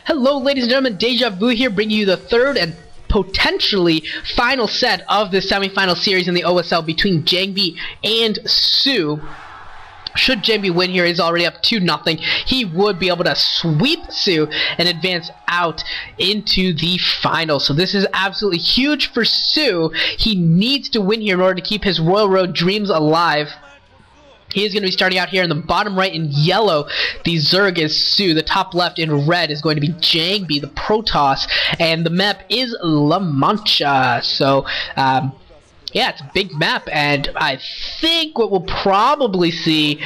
Hello ladies and gentlemen, Deja Vu here, bringing you the third and potentially final set of the semifinal series in the OSL between Jangbi and Su. Should Jangbi win here, he's already up 2-0. He would be able to sweep Su and advance out into the final. So this is absolutely huge for Su. He needs to win here in order to keep his Royal Road dreams alive. He is going to be starting out here in the bottom right in yellow. The Zerg is Su. The top left in red is going to be Jangbi, the Protoss. And the map is La Mancha. So, yeah, it's a big map. And I think what we'll probably see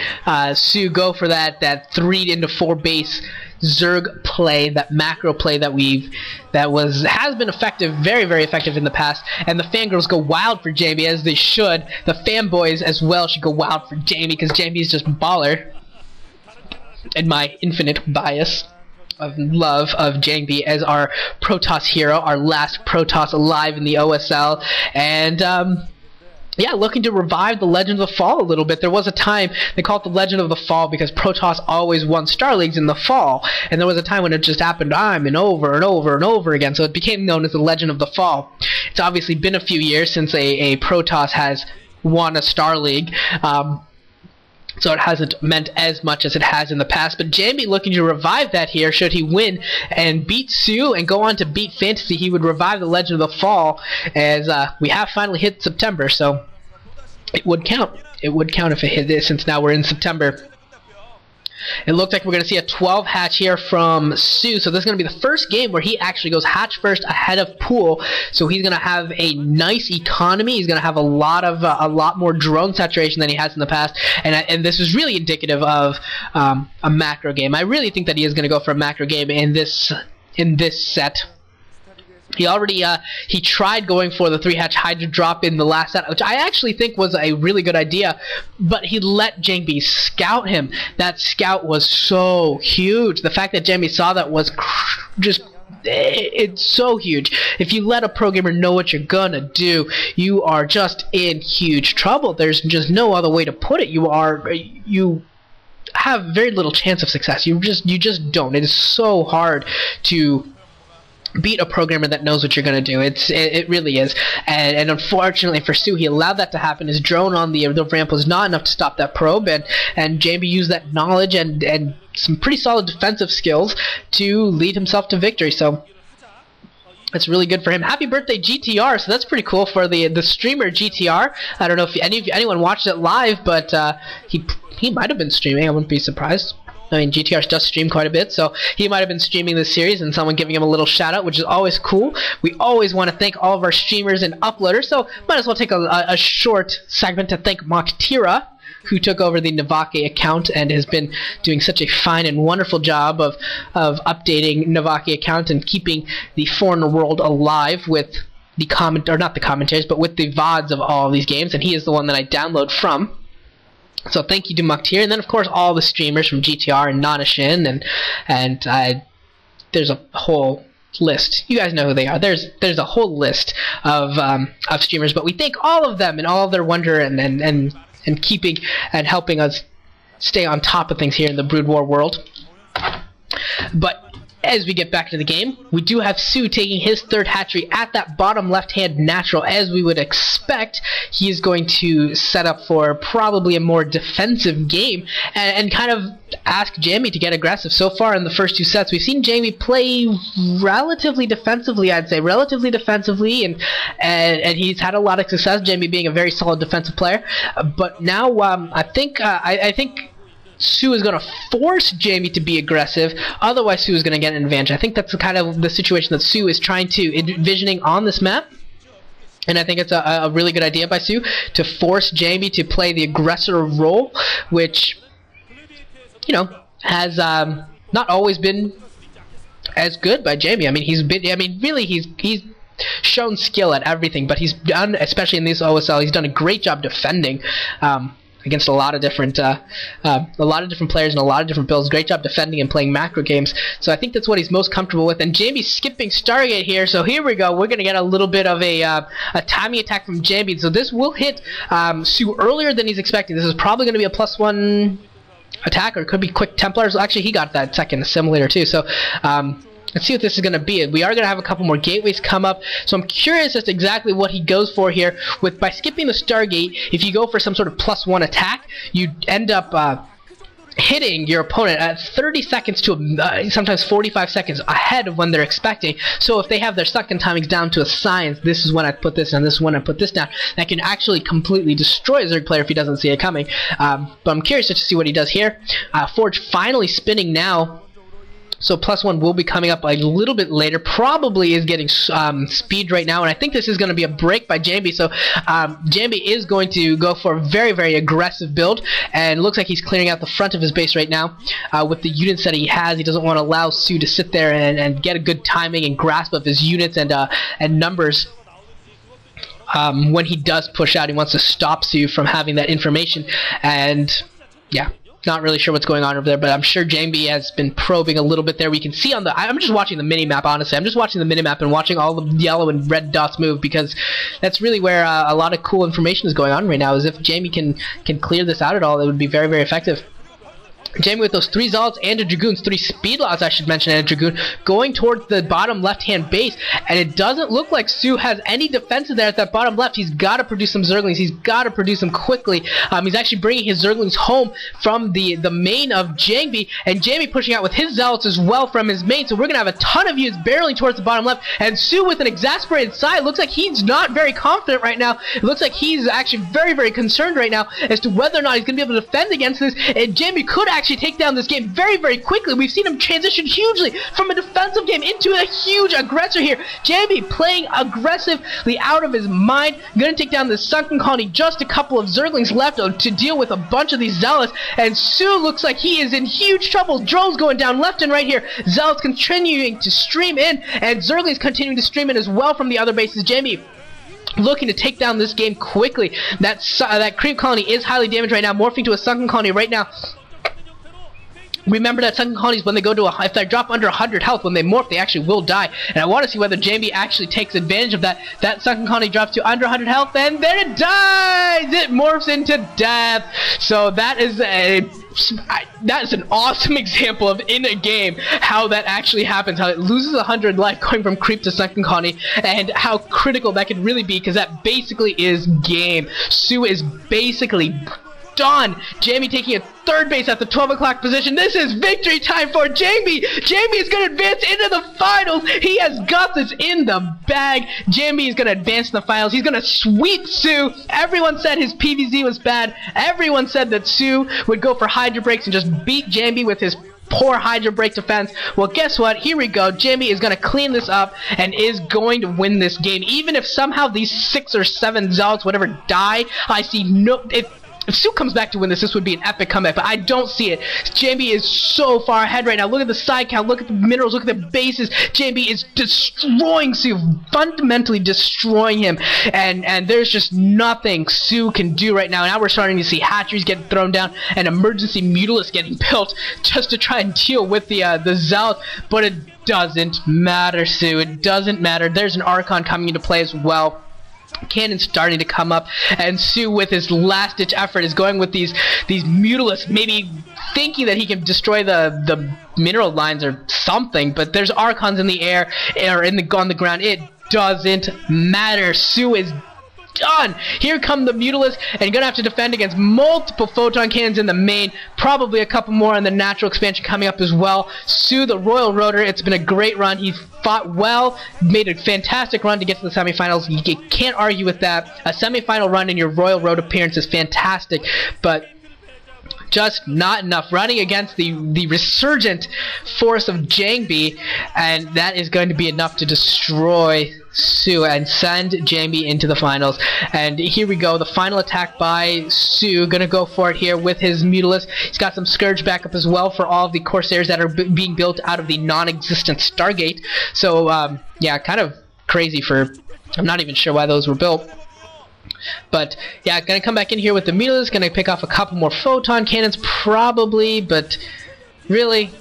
Su go for that 3-4 base Zerg play, that macro play that has been effective, very effective in the past, and the fangirls go wild for Jangbi, as they should. The fanboys as well should go wild for Jangbi, because Jangbi is just baller. And my infinite bias of love of Jangbi as our Protoss hero, our last Protoss alive in the OSL, and yeah, looking to revive the Legend of the Fall a little bit. There was a time they called it the Legend of the Fall because Protoss always won Star Leagues in the fall, and there was a time when it just happened time and over and over and over again, so it became known as the Legend of the Fall. It's obviously been a few years since a Protoss has won a Star League, so it hasn't meant as much as it has in the past. But Jangbi looking to revive that here. Should he win and beat Su and go on to beat Fantasy, he would revive the Legend of the Fall, as we have finally hit September, so it would count. It would count if it hit this, since now we're in September. It looks like we're going to see a 12 hatch here from Su, so this is going to be the first game where he actually goes hatch first ahead of pool. So he's going to have a nice economy. He's going to have a lot more drone saturation than he has in the past, and this is really indicative of a macro game. I really think that he is going to go for a macro game in this set. He already he tried going for the 3-hatch Hydra drop in the last set, which I actually think was a really good idea, but he let Jangbi scout him. That scout was so huge. The fact that Jangbi saw that was just, it's so huge. If you let a pro gamer know what you're gonna do, you are just in huge trouble. There's just no other way to put it. You have very little chance of success. You just don't. It is so hard to beat a programmer that knows what you're going to do. It really is. And unfortunately for Su, he allowed that to happen. His drone on the ramp was not enough to stop that probe, and Jangbi used that knowledge and some pretty solid defensive skills to lead himself to victory. So that's really good for him. Happy birthday, GTR. So that's pretty cool for the streamer GTR. I don't know if anyone watched it live, but he might have been streaming. I wouldn't be surprised. I mean, GTR does stream quite a bit, so he might have been streaming this series and someone giving him a little shout out, which is always cool. We always want to thank all of our streamers and uploaders, so might as well take a short segment to thank Moktira, who took over the Navake account and has been doing such a fine and wonderful job of updating Navake account and keeping the foreign world alive with the not the commentaries, but with the VODs of all of these games, and he is the one that I download from. So thank you to Moktira, and then of course all the streamers from GTR and Nanashin, and there's a whole list. You guys know who they are. There's a whole list of streamers, but we thank all of them and all of their wonder and keeping and helping us stay on top of things here in the Brood War world. But as we get back to the game, we do have Su taking his third hatchery at that bottom left-hand natural, as we would expect. He is going to set up for probably a more defensive game and kind of ask Jangbi to get aggressive. So far in the first two sets, we've seen Jangbi play relatively defensively, I'd say. Relatively defensively, and he's had a lot of success, Jangbi being a very solid defensive player. But now I think Su is going to force Jangbi to be aggressive, otherwise Su is going to get an advantage. I think that's kind of the situation that Su is trying to envisioning on this map, and I think it's a really good idea by Su to force Jangbi to play the aggressor role, which, you know, has not always been as good by Jangbi. I mean, really he's shown skill at everything, but he's done, especially in this OSL, he's done a great job defending against a lot of different players and a lot of different builds. Great job defending and playing macro games. So I think that's what he's most comfortable with. And Jangbi's skipping Stargate here. So here we go. We're going to get a little bit of a timing attack from Jangbi. So this will hit Su earlier than he's expecting. This is probably going to be a +1 attack, or it could be quick Templars. Actually, he got that second assimilator too. So Let's see what this is going to be. We are going to have a couple more gateways come up, so I'm curious as to exactly what he goes for here. By skipping the Stargate, if you go for some sort of +1 attack, you end up hitting your opponent at 30 seconds to sometimes 45 seconds ahead of when they're expecting. So if they have their second timings down to a science, this is when I put this and this is when I put this down, that can actually completely destroy a Zerg player if he doesn't see it coming. But I'm curious to see what he does here. Forge finally spinning now. So +1 will be coming up a little bit later. Probably is getting speed right now, and I think this is going to be a break by Jangbi. So Jangbi is going to go for a very, very aggressive build, and looks like he's clearing out the front of his base right now with the units that he has. He doesn't want to allow Su to sit there and get a good timing and grasp of his units and numbers. When he does push out, he wants to stop Su from having that information, and yeah. Not really sure what's going on over there, but I'm sure Jangbi has been probing a little bit there. We can see on the... I'm just watching the mini-map, honestly. I'm just watching the mini-map and watching all the yellow and red dots move, because that's really where a lot of cool information is going on right now, is if Jangbi can clear this out at all, it would be very, very effective. Jangbi with those 3 Zealots and a Dragoons, 3 Speedlaws I should mention, and a Dragoon, going towards the bottom left-hand base, and it doesn't look like Su has any defenses there at that bottom left. He's got to produce some Zerglings. He's got to produce them quickly. He's actually bringing his Zerglings home from the main of Jangbi, and Jangbi pushing out with his Zealots as well from his main, so we're going to have a ton of units barreling towards the bottom left, and Su with an exasperated sigh. Looks like he's not very confident right now. It looks like he's actually very, very concerned right now as to whether or not he's going to be able to defend against this, and Jangbi could actually take down this game very, very quickly. We've seen him transition hugely from a defensive game into a huge aggressor here. Jangbi playing aggressively out of his mind. Gonna take down the Sunken Colony. Just a couple of Zerglings left to deal with a bunch of these Zealots, and Su looks like he is in huge trouble. Drones going down left and right here. Zealots continuing to stream in, and Zerglings continuing to stream in as well from the other bases. Jangbi looking to take down this game quickly. That Creep Colony is highly damaged right now, morphing to a Sunken Colony right now. Remember that Sunken Colonies, when they go to if they drop under 100 health, when they morph, they actually will die. And I want to see whether Jangbi actually takes advantage of that. That Sunken Colony drops to under 100 health, and then it dies! It morphs into death. So that is an awesome example of, in a game, how that actually happens. How it loses 100 life going from Creep to Sunken Colony, and how critical that could really be, because that basically is game. Su is basically done. Jangbi taking a third base at the 12 o'clock position. This is victory time for Jangbi. Jangbi is going to advance into the finals. He has got this in the bag. Jangbi is going to advance in the finals. He's going to sweep Su. Everyone said his PVZ was bad. Everyone said that Su would go for Hydra breaks and just beat Jangbi with his poor Hydra break defense. Well, guess what? Here we go. Jangbi is going to clean this up and is going to win this game. Even if somehow these 6 or 7 Zealots, whatever, die, I see no... If Su comes back to win this, this would be an epic comeback, but I don't see it. Jangbi is so far ahead right now. Look at the side count, look at the minerals, look at the bases. Jangbi is destroying Su, fundamentally destroying him, and there's just nothing Su can do right now. Now we're starting to see hatcheries get thrown down and emergency mutalisks getting built just to try and deal with the Zealot, but it doesn't matter, Su. It doesn't matter. There's an Archon coming into play as well. Cannon starting to come up, and Su with his last ditch effort is going with these mutalisks, maybe thinking that he can destroy the mineral lines or something, but there's Archons in the air or on the ground. It doesn't matter. Su is done. Here come the mutalisks, and gonna have to defend against multiple photon cannons in the main, probably a couple more on the natural expansion coming up as well. Su, the Royal Rotor, it's been a great run. He fought well, made a fantastic run to get to the semifinals. You can't argue with that. A semifinal run in your Royal Road appearance is fantastic, but just not enough. Running against the resurgent force of Jangbi, and that is going to be enough to destroy Su and send Jangbi into the finals. And here we go, the final attack by Su, gonna go for it here with his Mutalisk. He's got some Scourge backup as well for all of the Corsairs that are being built out of the non-existent Stargate. So yeah, kind of crazy for, I'm not even sure why those were built. But yeah, gonna come back in here with the Mutalisk, gonna pick off a couple more photon cannons probably, but really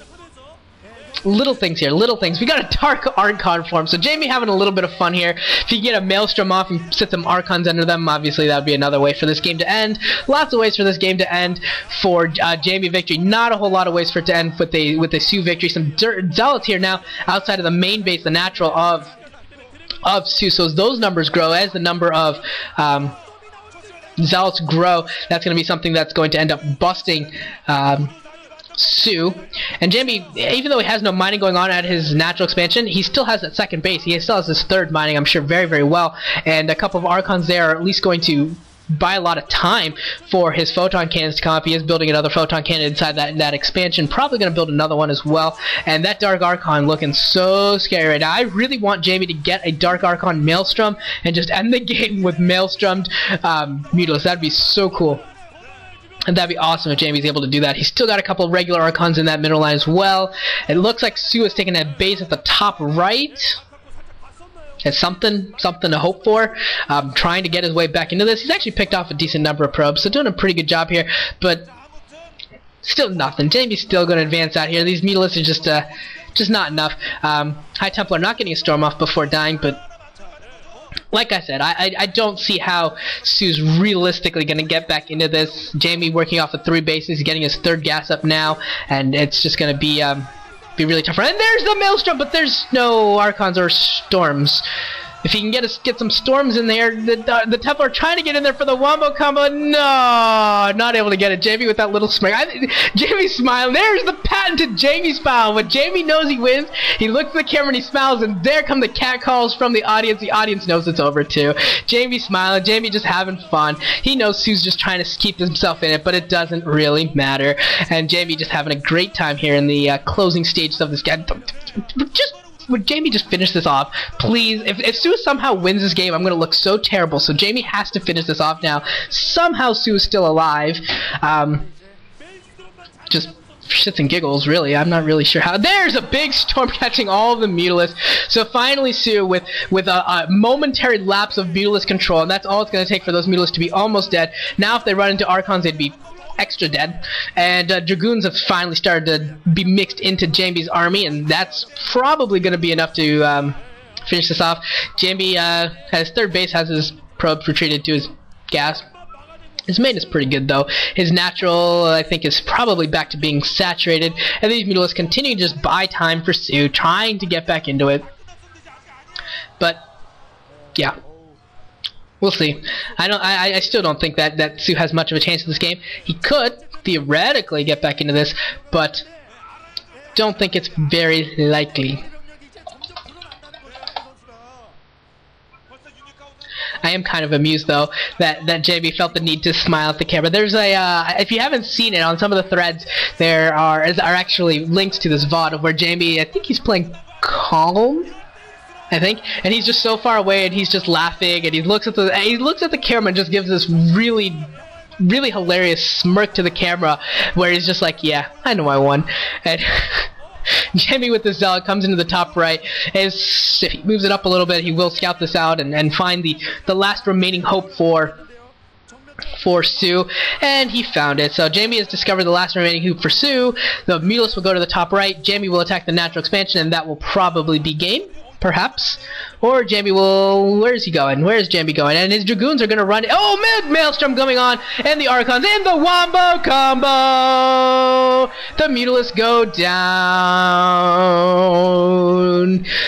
little things here, little things. We got a Dark Archon form, so Jangbi having a little bit of fun here. If you get a Maelstrom off and set some Archons under them, obviously that would be another way for this game to end. Lots of ways for this game to end for Jangbi victory. Not a whole lot of ways for it to end with a Su victory. Some Zealots here now outside of the main base, the natural of Su. So as those numbers grow, as the number of Zealots grow, that's going to be something that's going to end up busting Su. And Jangbi, even though he has no mining going on at his natural expansion, he still has that second base. He still has his third mining, I'm sure, very, very well. And a couple of Archons there are at least going to buy a lot of time for his photon cannons to come up. He is building another photon cannon inside that expansion. Probably going to build another one as well. And that Dark Archon looking so scary right now. I really want Jangbi to get a Dark Archon Maelstrom and just end the game with Maelstromed Mutalisk. That'd be so cool. And that'd be awesome if Jangbi's able to do that. He's still got a couple of regular Archons in that middle line as well. It looks like Su is taking that base at the top right. It's something to hope for. Trying to get his way back into this. He's actually picked off a decent number of probes, so doing a pretty good job here. But still nothing. Jangbi's still going to advance out here. These Mutalisks are just not enough. High Templar not getting a storm off before dying, but like I said, I don't see how Su's realistically going to get back into this. Jangbi working off of 3 bases, getting his 3rd gas up now, and it's just going to be really tough. And there's the Maelstrom, but there's no Archons or Storms. If he can get some Storms in there, the Templar are trying to get in there for the Wombo combo. No, not able to get it. Jangbi with that little smirk. Jangbi smiling. There's the patented Jangbi smile. When Jangbi knows he wins, he looks at the camera and he smiles, and there come the cat calls from the audience. The audience knows it's over too. Jangbi smiling. Jangbi just having fun. He knows Su's just trying to keep himself in it, but it doesn't really matter. And Jangbi just having a great time here in the closing stages of this game. Would Jangbi just finish this off? Please, if Su somehow wins this game, I'm going to look so terrible. So Jangbi has to finish this off now. Somehow Su is still alive. Just shits and giggles, really. I'm not really sure how. There's a big storm catching all of the Mutalisks. So finally Su, with a momentary lapse of Mutalisk control, and that's all it's going to take for those Mutalisks to be almost dead. Now if they run into Archons, they'd be extra dead, and Dragoons have finally started to be mixed into Jangbi's army, and that's probably going to be enough to finish this off. Jangbi has 3rd base, has his probes retreated to his gas. His main is pretty good though. His natural, I think, is probably back to being saturated, and these Mutalisks continue to just buy time for Su, trying to get back into it. But yeah, we'll see. I still don't think that Su has much of a chance in this game. He could theoretically get back into this, but don't think it's very likely. I am kind of amused though that Jangbi felt the need to smile at the camera. There's a if you haven't seen it on some of the threads, there are actually links to this VOD of where Jangbi, I think he's playing Calm, I think, and he's just so far away and he's just laughing, and he looks at the camera and just gives this really hilarious smirk to the camera where he's just like, yeah, I know I won. And Jangbi with the Zealot comes into the top right. If he moves it up a little bit, he will scout this out and find the last remaining hope for Su, and he found it. So Jangbi has discovered the last remaining hoop for Su. The Mutalisk will go to the top right. Jangbi will attack the natural expansion, and that will probably be game, perhaps. Or Jangbi will... Where is he going? Where is Jangbi going? And his Dragoons are going to run... Oh, Maelstrom coming on! And the Archons in the Wombo combo! The Mutalisks go down!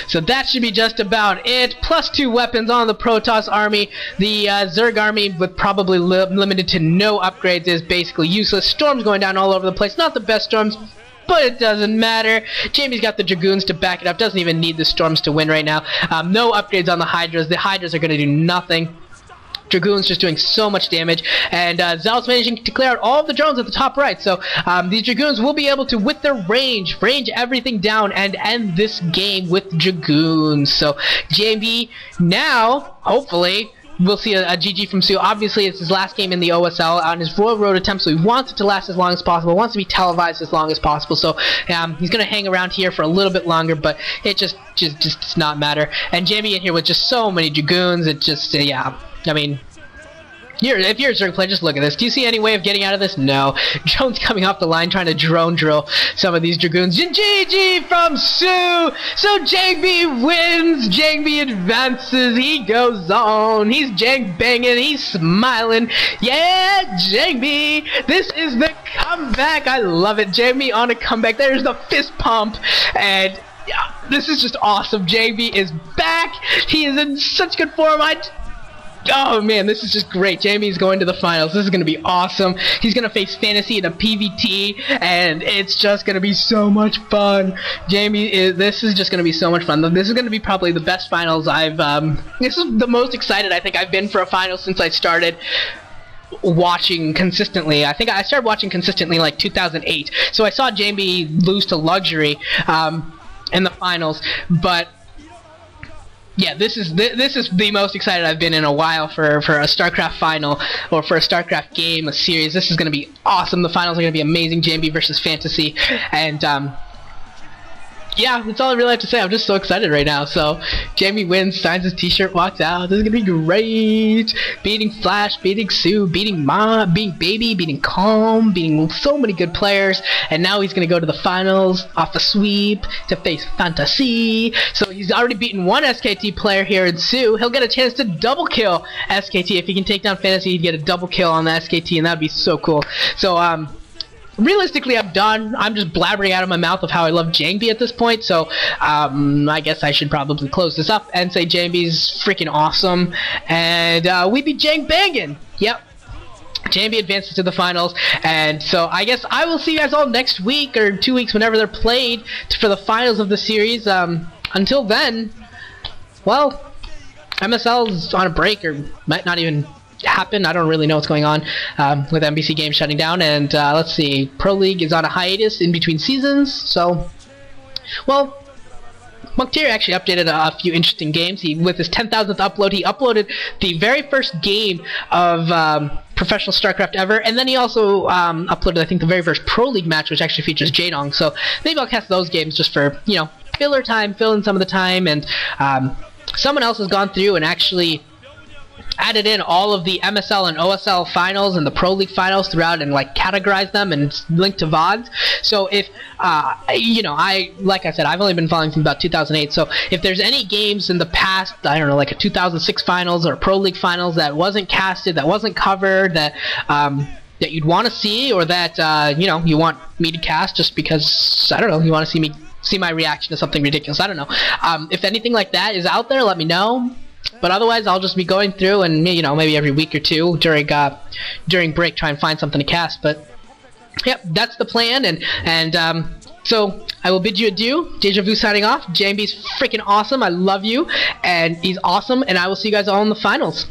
So that should be just about it. Plus 2 weapons on the Protoss army. The Zerg army, with probably limited to no upgrades, is basically useless. Storms going down all over the place. Not the best storms, but it doesn't matter. Jangbi's got the Dragoons to back it up. Doesn't even need the Storms to win right now. No upgrades on the Hydras. The Hydras are going to do nothing. Dragoons just doing so much damage, and Zealot's managing to clear out all of the drones at the top right. So these Dragoons will be able to, with their range everything down and end this game with Dragoons. So Jangbi now, hopefully, we'll see a GG from Su. Obviously, it's his last game in the OSL on his Royal Road attempt, so he wants it to last as long as possible, wants to be televised as long as possible. So he's going to hang around here for a little bit longer, but it just does not matter. And Jangbi in here with just so many Dragoons, it just, yeah, I mean, If you're a Zerg player, just look at this. Do you see any way of getting out of this? No. Drone's coming off the line trying to drone drill some of these Dragoons. GG from Su! So Jangbi wins. Jangbi advances. He goes on. He's banging. He's smiling. Yeah, Jangbi. This is the comeback. I love it. Jangbi on a comeback. There's the fist pump. And yeah, this is just awesome. Jangbi is back. He is in such good form. Oh man, this is just great. Jangbi's going to the finals. This is going to be awesome. He's going to face Fantasy in a PvT, and it's just going to be so much fun. This is just going to be so much fun. This is going to be probably the best finals this is the most excited I think I've been for a final since I started watching consistently. I think I started watching consistently like 2008. So I saw Jangbi lose to Luxury in the finals, but yeah, this is the most excited I've been in a while for a StarCraft final or for a StarCraft game, a series. This is going to be awesome. The finals are going to be amazing. Jangbi versus Fantasy, and yeah, that's all I really have to say. I'm just so excited right now. So Jangbi wins, signs his t-shirt, walks out. This is gonna be great. Beating Flash, beating Sue, beating Ma, beating Baby, beating Calm, beating so many good players. And now he's gonna go to the finals off the sweep to face Fantasy. So he's already beaten one SKT player here in Sue. He'll get a chance to double kill SKT. If he can take down Fantasy, he'd get a double kill on the SKT, and that'd be so cool. So realistically, I'm done. I'm just blabbering out of my mouth of how I love Jangbi at this point, so I guess I should probably close this up and say Jangbi's freaking awesome, and we beat Jang bangin'. Yep. Jangbi advances to the finals, and so I guess I will see you guys all next week or 2 weeks whenever they're played for the finals of the series. Until then, well, MSL's on a break or might not even happen. I don't really know what's going on with NBC Games shutting down, and let's see, Pro League is on a hiatus in between seasons, so well, Monctier actually updated a few interesting games. With his 10,000th upload, he uploaded the very first game of professional StarCraft ever, and then he also uploaded, I think, the very first Pro League match, which actually features Jaedong, so maybe I'll cast those games just for, you know, filler time, fill in some of the time, and someone else has gone through and actually added in all of the MSL and OSL finals and the Pro League finals throughout and like categorized them and linked to VODs. So if you know, like I said, I've only been following since about 2008, so if there's any games in the past, I don't know, like a 2006 finals or Pro League finals that wasn't casted, that wasn't covered, that that you'd want to see, or that you know, you want me to cast just because, I don't know, you want to see my reaction to something ridiculous, I don't know, if anything like that is out there, let me know. But otherwise, I'll just be going through and, you know, maybe every week or two during break, try and find something to cast. But yep, that's the plan. And so I will bid you adieu. Deja Vu signing off. Jangbi's freaking awesome. I love you, and he's awesome. And I will see you guys all in the finals.